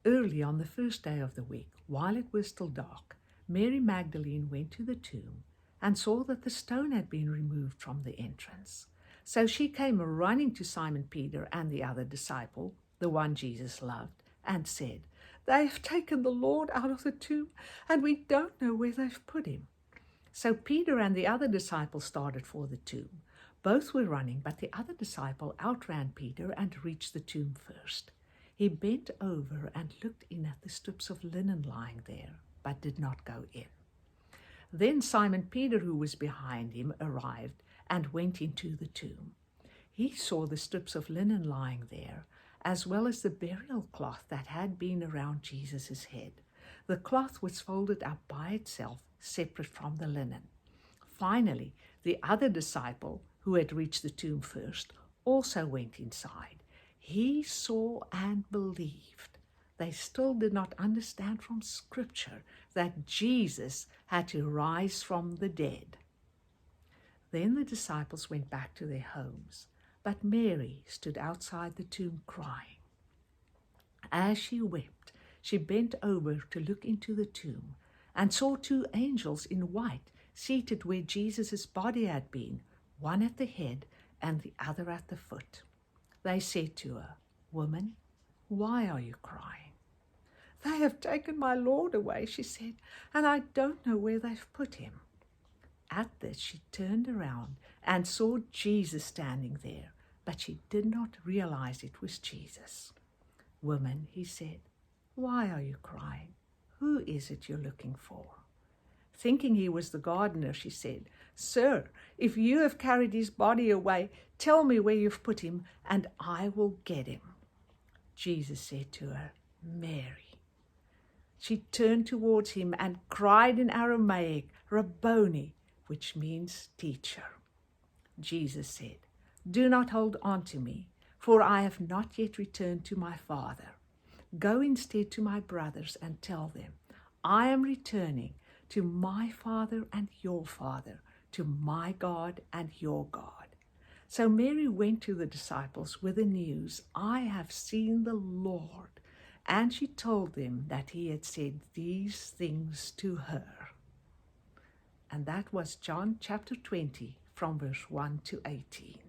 Early on the first day of the week, while it was still dark, Mary Magdalene went to the tomb and saw that the stone had been removed from the entrance. So she came running to Simon Peter and the other disciple, the one Jesus loved, and said, "They have taken the Lord out of the tomb, and we don't know where they've put him." So Peter and the other disciple started for the tomb. Both were running, but the other disciple outran Peter and reached the tomb first. He bent over and looked in at the strips of linen lying there, but did not go in. Then Simon Peter, who was behind him, arrived and went into the tomb. He saw the strips of linen lying there, as well as the burial cloth that had been around Jesus' head. The cloth was folded up by itself, separate from the linen. Finally, the other disciple, who had reached the tomb first, also went inside. He saw and believed. They still did not understand from Scripture that Jesus had to rise from the dead. Then the disciples went back to their homes, but Mary stood outside the tomb crying. As she wept, she bent over to look into the tomb and saw 2 angels in white seated where Jesus' body had been, one at the head and the other at the foot. They said to her, "Woman, why are you crying?" "They have taken my Lord away," she said, "and I don't know where they've put him." At this she turned around and saw Jesus standing there, but she did not realize it was Jesus. "Woman," he said, "why are you crying? Who is it you're looking for?" Thinking he was the gardener, she said, "Sir, if you have carried his body away, tell me where you've put him, and I will get him." Jesus said to her, "Mary." She turned towards him and cried in Aramaic, "Rabboni," which means teacher. Jesus said, "Do not hold on to me, for I have not yet returned to my Father. Go instead to my brothers and tell them, I am returning to my Father and your Father, to my God and your God." So Mary went to the disciples with the news, "I have seen the Lord," and she told them that he had said these things to her. And that was John chapter 20 from verse 1 to 18.